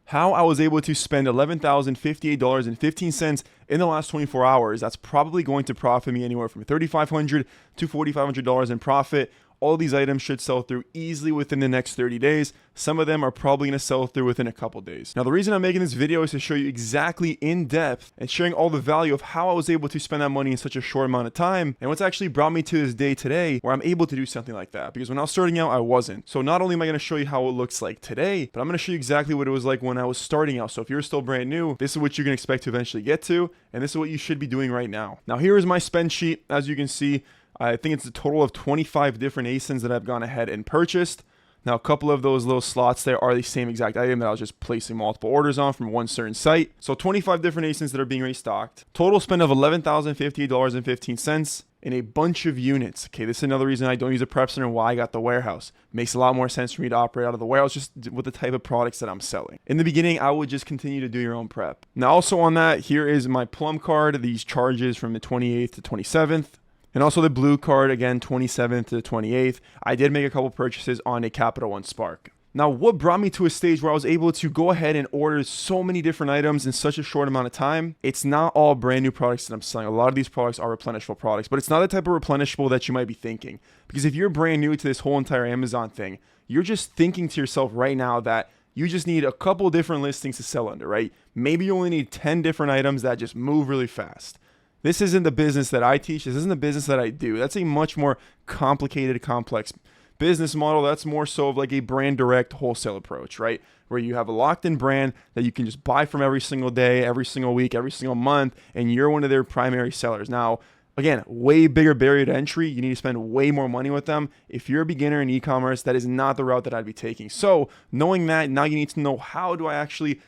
how I was able to spend $11,058.15 in the last 24 hours. That's probably going to profit me anywhere from $3,500 to $4,500 in profit. All these items should sell through easily within the next 30 days. Some of them are probably going to sell through within a couple days. Now, the reason I'm making this video is to show you exactly in depth and sharing all the value of how I was able to spend that money in such a short amount of time and what's actually brought me to this day today where I'm able to do something like that. Because when I was starting out, I wasn't. So not only am I going to show you how it looks like today, but I'm going to show you exactly what it was like when I was starting out. So if you're still brand new, this is what you're going to expect to eventually get to, and this is what you should be doing right now. Now, here is my spend sheet. As you can see, I think it's a total of 25 different ASINs that I've gone ahead and purchased. Now, a couple of those little slots there are the same exact item that I was just placing multiple orders on from one certain site. So 25 different ASINs that are being restocked. Total spend of $11,058.15 in a bunch of units. Okay, this is another reason I don't use a prep center and why I got the warehouse. Makes a lot more sense for me to operate out of the warehouse just with the type of products that I'm selling. In the beginning, I would just continue to do your own prep. Now, also on that, here is my Plum card. These charges from the 28th to 27th. And also the blue card, again, 27th to the 28th. I did make a couple purchases on a Capital One Spark. Now, what brought me to a stage where I was able to go ahead and order so many different items in such a short amount of time? It's not all brand new products that I'm selling. A lot of these products are replenishable products, but it's not the type of replenishable that you might be thinking. Because if you're brand new to this whole entire Amazon thing, you're just thinking to yourself right now that you just need a couple different listings to sell under, right? Maybe you only need 10 different items that just move really fast. This isn't the business that I teach. This isn't the business that I do. That's a much more complicated, complex business model. That's more so of like a brand direct wholesale approach, right? Where you have a locked in brand that you can just buy from every single day, every single week, every single month, and you're one of their primary sellers. Now, again, way bigger barrier to entry. You need to spend way more money with them. If you're a beginner in e-commerce, that is not the route that I'd be taking. So knowing that, now you need to know, how do I actually,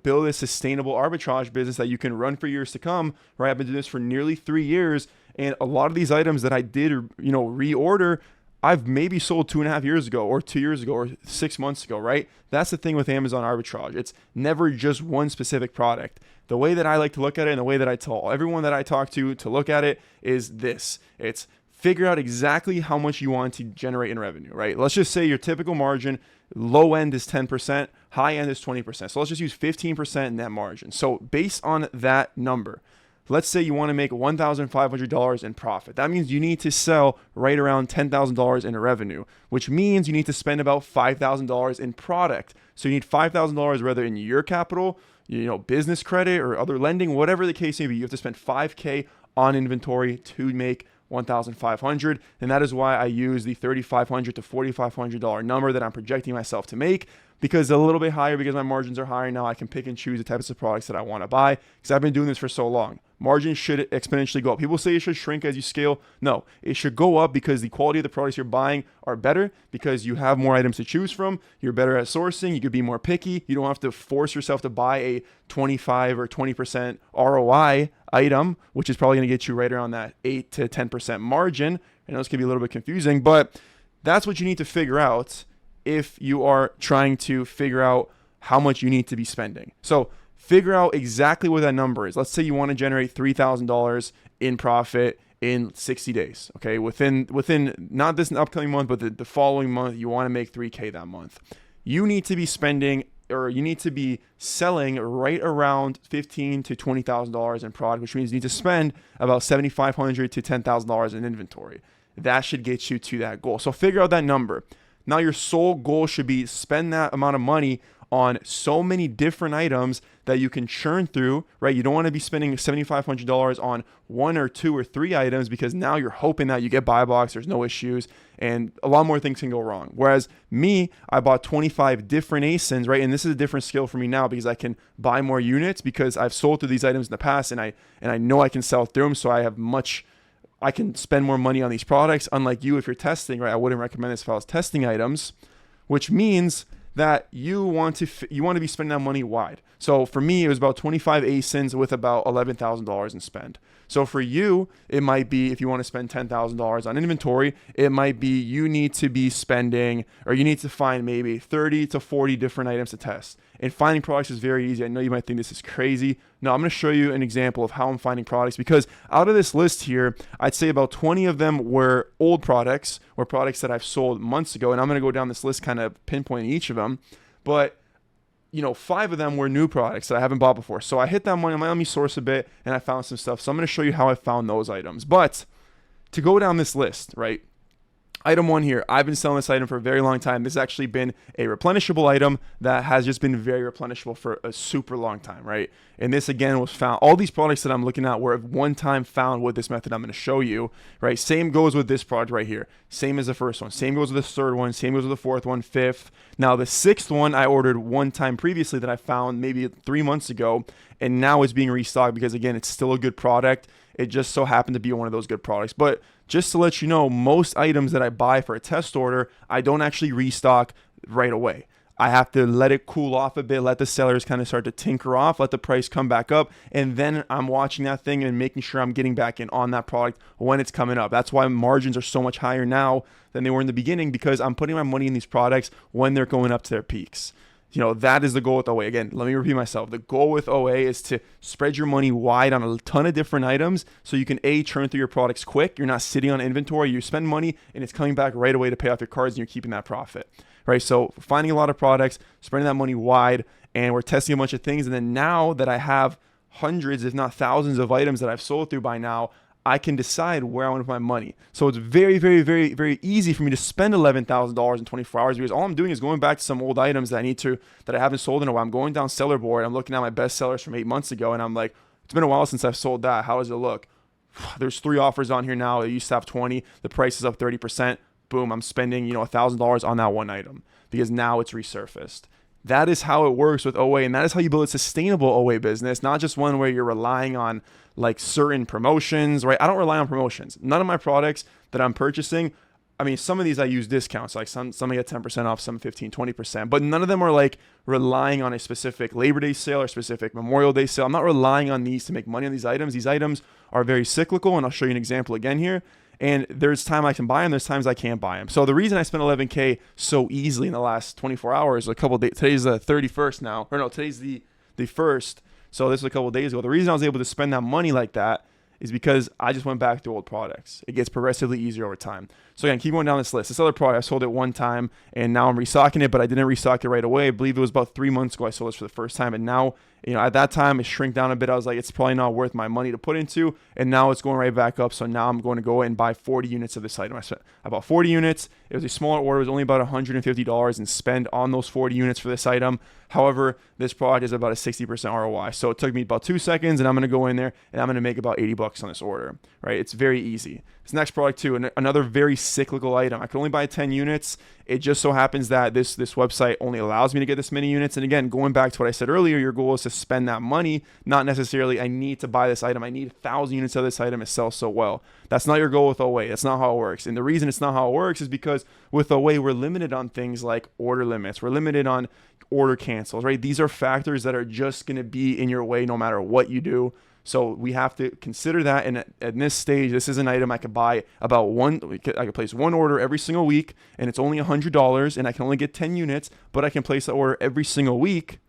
build a sustainable arbitrage business that you can run for years to come, right? I've been doing this for nearly 3 years. And a lot of these items that I did, reorder, I've maybe sold 2.5 years ago or 2 years ago or 6 months ago, right? That's the thing with Amazon arbitrage. It's never just one specific product. The way that I like to look at it and the way that I tell everyone that I talk to look at it is this. It's figure out exactly how much you want to generate in revenue, right? Let's just say your typical margin, low end is 10%, high end is 20%. So let's just use 15% net margin. So based on that number, let's say you want to make $1,500 in profit. That means you need to sell right around $10,000 in revenue, which means you need to spend about $5,000 in product. So you need $5,000 whether in your capital, business credit or other lending, whatever the case may be. You have to spend $5,000 on inventory to make $1,500, and that is why I use the $3,500 to $4,500 number that I'm projecting myself to make, because a little bit higher because my margins are higher. Now I can pick and choose the types of products that I want to buy because I've been doing this for so long. Margins should exponentially go up. People say it should shrink as you scale. No, it should go up because the quality of the products you're buying are better, because you have more items to choose from. You're better at sourcing. You could be more picky. You don't have to force yourself to buy a 25 or 20% ROI item, which is probably going to get you right around that 8 to 10% margin. I know this can be a little bit confusing, but that's what you need to figure out if you are trying to figure out how much you need to be spending. So figure out exactly what that number is. Let's say you want to generate $3,000 in profit in 60 days. Okay, within not this upcoming month, but the following month, you want to make $3,000 that month. You need to be spending, or you need to be selling right around $15,000 to $20,000 in product, which means you need to spend about $7,500 to $10,000 in inventory. That should get you to that goal. So figure out that number. Now your sole goal should be spend that amount of money on so many different items that you can churn through, right? You don't want to be spending $7,500 on 1 or 2 or 3 items, because now you're hoping that you get buy box, there's no issues, and a lot more things can go wrong. Whereas me, I bought 25 different ASINs, right? And this is a different skill for me now because I can buy more units because I've sold through these items in the past, and I know I can sell through them, so I can spend more money on these products. Unlike you, if you're testing, right? I wouldn't recommend this if I was testing items, which means that you want to be spending that money wide. So for me, it was about 25 ASINs with about $11,000 in spend. So for you, it might be, if you want to spend $10,000 on inventory, it might be you need to be spending, or you need to find maybe 30 to 40 different items to test. And finding products is very easy. I know you might think this is crazy. No, I'm going to show you an example of how I'm finding products, because out of this list here, I'd say about 20 of them were old products, or products that I've sold months ago. And I'm going to go down this list, kind of pinpointing each of them. But 5 of them were new products that I haven't bought before. So I hit that money. I'm like, let me source a bit, and I found some stuff. So I'm going to show you how I found those items. But to go down this list, right? Item 1 here, I've been selling this item for a very long time. This has actually been a replenishable item that has just been very replenishable for a super long time, right? And this again was found, all these products that I'm looking at were one time found with this method I'm going to show you, right? Same goes with this product right here. Same as the first one. Same goes with the third one. Same goes with the fourth one, fifth. Now the sixth one I ordered one time previously that I found maybe 3 months ago, and now it's being restocked because again, it's still a good product. It just so happened to be one of those good products. But just to let you know, most items that I buy for a test order, I don't actually restock right away. I have to let it cool off a bit, let the sellers kind of start to tinker off, let the price come back up, and then I'm watching that thing and making sure I'm getting back in on that product when it's coming up. That's why margins are so much higher now than they were in the beginning, because I'm putting my money in these products when they're going up to their peaks. That is the goal with OA. Again, let me repeat myself. The goal with OA is to spread your money wide on a ton of different items so you can churn through your products quick. You're not sitting on inventory. You spend money and it's coming back right away to pay off your cards and you're keeping that profit, right? So finding a lot of products, spreading that money wide, and we're testing a bunch of things. And then now that I have hundreds, if not thousands of items that I've sold through by now, I can decide where I want to put my money. So it's very, very, very, very easy for me to spend $11,000 in 24 hours because all I'm doing is going back to some old items that I haven't sold in a while. I'm going down seller board. I'm looking at my best sellers from 8 months ago, and I'm like, it's been a while since I've sold that. How does it look? There's 3 offers on here now. They used to have 20. The price is up 30%. Boom, I'm spending $1,000 on that one item because now it's resurfaced. That is how it works with OA, and that is how you build a sustainable OA business, not just one where you're relying on like certain promotions, right? I don't rely on promotions. None of my products that I'm purchasing, I mean, some of these I use discounts, like some I get 10% off, some 15, 20%, but none of them are like relying on a specific Labor Day sale or specific Memorial Day sale. I'm not relying on these to make money on these items. These items are very cyclical, and I'll show you an example again here. And there's time I can buy them, there's times I can't buy them. So the reason I spent $11K so easily in the last 24 hours, a couple of days, today's the 31st now, or no, today's the 1st. So this was a couple of days ago. The reason I was able to spend that money like that is because I just went back to old products. It gets progressively easier over time. So again, keep going down this list. This other product, I sold it one time, and now I'm restocking it, but I didn't restock it right away. I believe it was about 3 months ago I sold this for the first time, and now, at that time, it shrank down a bit. I was like, it's probably not worth my money to put into, and now it's going right back up. So now I'm going to go and buy 40 units of this item. I bought 40 units. It was a smaller order. It was only about $150 and spend on those 40 units for this item. However, this product is about a 60% ROI. So it took me about 2 seconds, and I'm going to go in there, and I'm going to make about $80 on this order, right? It's very easy. This next product too, another very cyclical item. I can only buy 10 units. It just so happens that this website only allows me to get this many units. And again, going back to what I said earlier, your goal is to spend that money, not necessarily I need to buy this item. I need 1,000 units of this item to sell so well. That's not your goal with OA. That's not how it works. And the reason it's not how it works is because with OA, we're limited on things like order limits. We're limited on order cancels, right? These are factors that are just going to be in your way no matter what you do. So we have to consider that. And at this stage, this is an item I could buy I could place one order every single week, and it's only $100, and I can only get 10 units, but I can place the order every single week,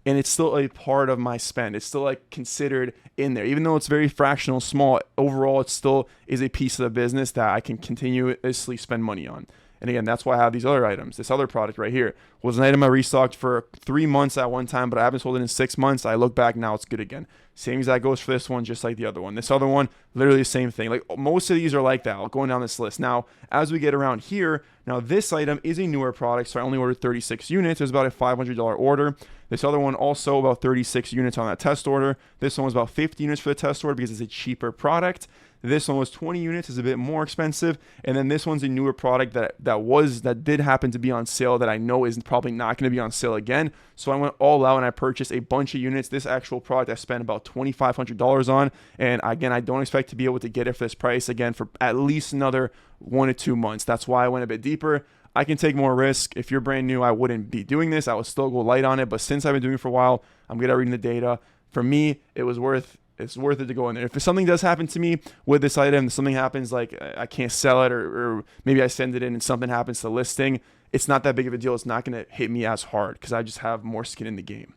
and it's still a part of my spend. It's still like considered in there. Even though it's very fractional, small, overall, it still is a piece of the business that I can continuously spend money on. And again, that's why I have these other items. This other product right here was an item I restocked for 3 months at one time, but I haven't sold it in 6 months. I look back now, it's good again. Same exact goes for this one, just like the other one. This other one, literally the same thing. Like most of these are like that. I'll go down this list. Now, as we get around here, now this item is a newer product, so I only ordered 36 units. It was about a $500 order. This other one also about 36 units on that test order. This one was about 50 units for the test order because it's a cheaper product. This one was 20 units, is a bit more expensive. And then this one's a newer product that did happen to be on sale that I know is probably not going to be on sale again. So I went all out and I purchased a bunch of units. This actual product I spent about $2,500 on. And again, I don't expect to be able to get it for this price again for at least another 1 to 2 months. That's why I went a bit deeper. I can take more risk. If you're brand new, I wouldn't be doing this. I would still go light on it. But since I've been doing it for a while, I'm good at reading the data. For me, it's worth it to go in there. If something does happen to me with this item, something happens like I can't sell it or maybe I send it in and something happens to the listing, it's not that big of a deal. It's not going to hit me as hard because I just have more skin in the game.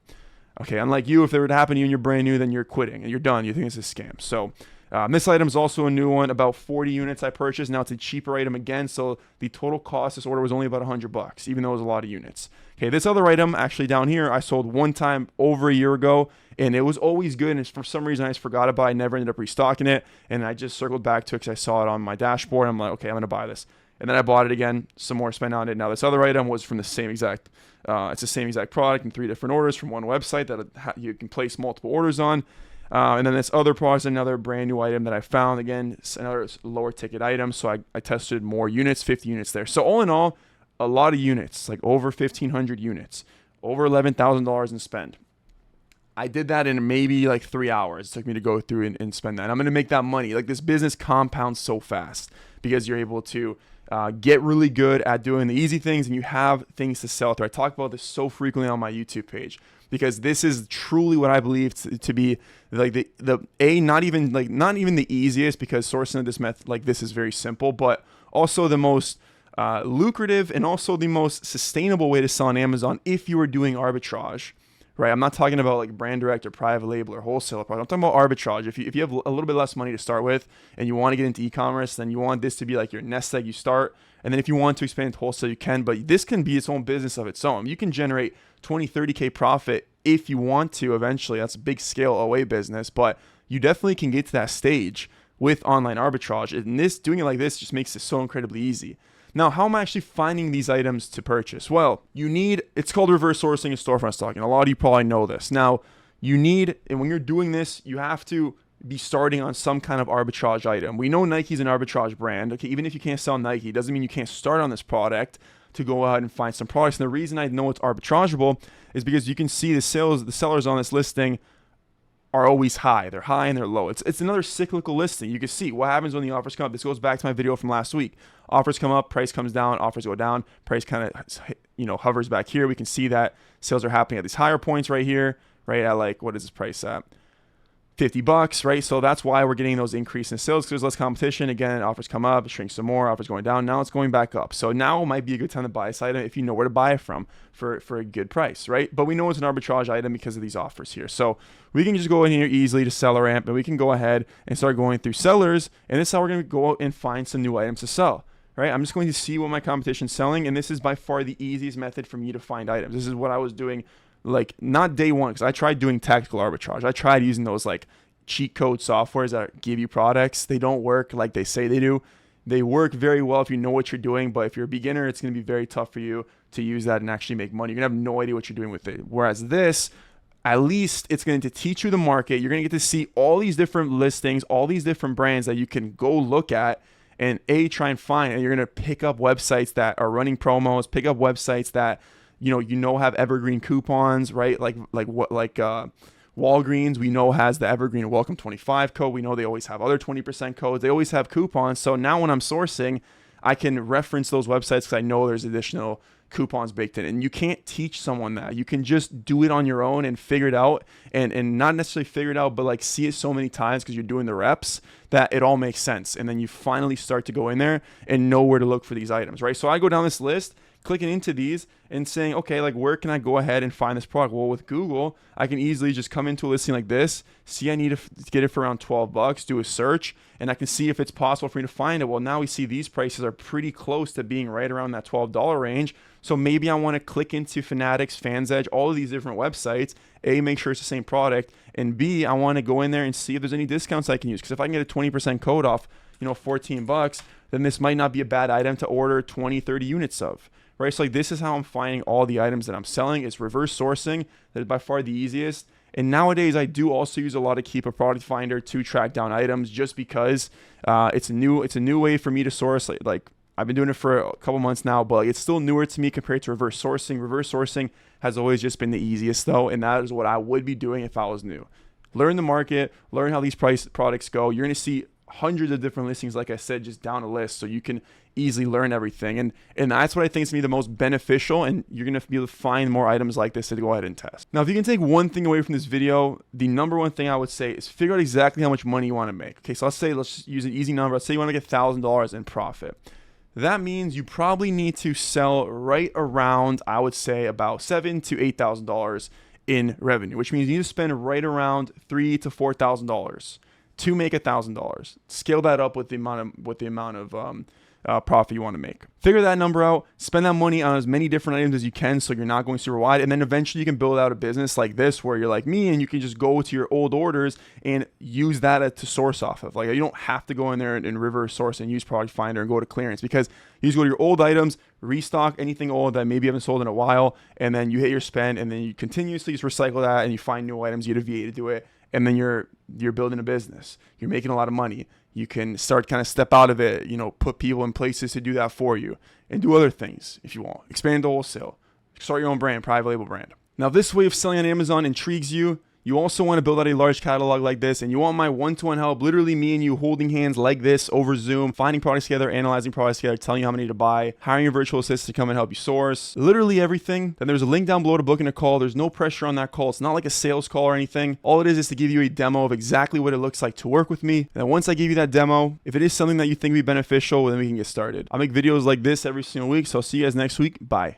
Okay, unlike you, if it were to happen to you and you're brand new, then you're quitting and you're done. You think it's a scam. So This item is also a new one, about 40 units I purchased. Now it's a cheaper item again, so the total cost of this order was only about $100, even though it was a lot of units. Okay, this other item actually down here, I sold one time over a year ago, and it was always good, and for some reason I just forgot about it. I never ended up restocking it, and I just circled back to it because I saw it on my dashboard. I'm like, okay, I'm going to buy this. And then I bought it again, some more spent on it. Now this other item was from the same exact, it's the same exact product in 3 different orders from one website that you can place multiple orders on. And then this other product is another brand new item that I found. Again, it's another lower ticket item. So I tested more units, 50 units there. So all in all, a lot of units, like over 1,500 units, over $11,000 in spend. I did that in maybe like 3 hours. It took me to go through and spend that. And I'm going to make that money. Like this business compounds so fast because you're able to get really good at doing the easy things and you have things to sell through. I talk about this so frequently on my YouTube page because this is truly what I believe to be like not even the easiest, because sourcing this method like this is very simple, but also the most lucrative and also the most sustainable way to sell on Amazon if you are doing arbitrage. Right, I'm not talking about like brand direct or private label or wholesale product. I'm talking about arbitrage. If you have a little bit less money to start with and you want to get into e-commerce, then you want this to be like your nest egg you start. And then if you want to expand into wholesale, you can. But this can be its own business of its own. You can generate 20, 30K profit if you want to eventually. That's a big scale OA business. But you definitely can get to that stage with online arbitrage. And doing it like this just makes it so incredibly easy. Now, how am I actually finding these items to purchase? Well, it's called reverse sourcing and storefront stocking. A lot of you probably know this. Now, and when you're doing this, you have to be starting on some kind of arbitrage item. We know Nike's an arbitrage brand. Okay, even if you can't sell Nike, it doesn't mean you can't start on this product to go out and find some products. And the reason I know it's arbitrageable is because you can see the sellers on this listing are always high. They're high and they're low. It's another cyclical listing. You can see what happens when the offers come up. This goes back to my video from last week. Offers come up, price comes down, offers go down, price kind of hovers back here. We can see that sales are happening at these higher points right here, right at like, what is this price at? $50, right? So that's why we're getting those increase in sales, because there's less competition. Again, offers come up, it shrinks some more, offers going down. Now it's going back up. So now might be a good time to buy this item if you know where to buy it from for a good price, right? But we know it's an arbitrage item because of these offers here. So we can just go in here easily to Seller Ramp, and we can go ahead and start going through sellers. And this is how we're going to go out and find some new items to sell, right? I'm just going to see what my competition's selling. And this is by far the easiest method for me to find items. This is what I was doing, like not day one, because I tried doing tactical arbitrage. I tried using those like cheat code softwares that give you products. They don't work like they say they do. They work very well if you know what you're doing, but if you're a beginner, it's going to be very tough for you to use that and actually make money. You're going to have no idea what you're doing with it. Whereas this, at least it's going to teach you the market. You're going to get to see all these different listings, all these different brands that you can go look at and try and find. And you're going to pick up websites that are running promos, pick up websites that have evergreen coupons, right? Like Walgreens, we know, has the Evergreen Welcome 25 code. We know they always have other 20% codes. They always have coupons. So now when I'm sourcing, I can reference those websites because I know there's additional coupons baked in. And you can't teach someone that. You can just do it on your own and figure it out, and not necessarily figure it out, but like see it so many times because you're doing the reps that it all makes sense. And then you finally start to go in there and know where to look for these items, right? So I go down this list, clicking into these and saying, okay, like where can I go ahead and find this product? Well, with Google, I can easily just come into a listing like this, see I need to get it for around $12, do a search, and I can see if it's possible for me to find it. Well, now we see these prices are pretty close to being right around that $12 range. So maybe I want to click into Fanatics, Fans Edge, all of these different websites, A, make sure it's the same product, and B, I want to go in there and see if there's any discounts I can use. Because if I can get a 20% code off, $14, then this might not be a bad item to order 20, 30 units of. Right, so like this is how I'm finding all the items that I'm selling. It's reverse sourcing. That is by far the easiest. And nowadays I do also use a lot of Keep a Product Finder to track down items, just because it's a new way for me to source. Like I've been doing it for a couple months now, but it's still newer to me compared to reverse sourcing. Reverse sourcing has always just been the easiest though, and that is what I would be doing if I was new. Learn the market, learn how these products go. You're going to see hundreds of different listings, like I said, just down a list, so you can easily learn everything. And that's what I think is going to be the most beneficial, and you're going to be able to find more items like this to go ahead and test. Now, if you can take one thing away from this video, the number one thing I would say is figure out exactly how much money you want to make. Okay, so let's use an easy number. Let's say you want to get $1,000 in profit. That means you probably need to sell right around, I would say, about $7,000 to $8,000 in revenue, which means you need to spend right around $3,000 to $4,000 to make $1,000. Scale that up with the amount of profit you want to make. Figure that number out, spend that money on as many different items as you can so you're not going super wide, and then eventually you can build out a business like this where you're like me and you can just go to your old orders and use that to source off of. Like, you don't have to go in there and reverse source and use Product Finder and go to clearance, because you just go to your old items, restock anything old that maybe you haven't sold in a while, and then you hit your spend, and then you continuously just recycle that and you find new items, you get a VA to do it, and then you're building a business. You're making a lot of money. You can start kind of step out of it, put people in places to do that for you and do other things if you want. Expand to wholesale. Start your own brand, private label brand. Now, this way of selling on Amazon intrigues you. You also want to build out a large catalog like this, and you want my one-to-one help, literally me and you holding hands like this over Zoom, finding products together, analyzing products together, telling you how many to buy, hiring your virtual assistant to come and help you source, literally everything. Then there's a link down below to book in a call. There's no pressure on that call. It's not like a sales call or anything. All it is to give you a demo of exactly what it looks like to work with me. And then once I give you that demo, if it is something that you think would be beneficial, then we can get started. I make videos like this every single week, so I'll see you guys next week. Bye.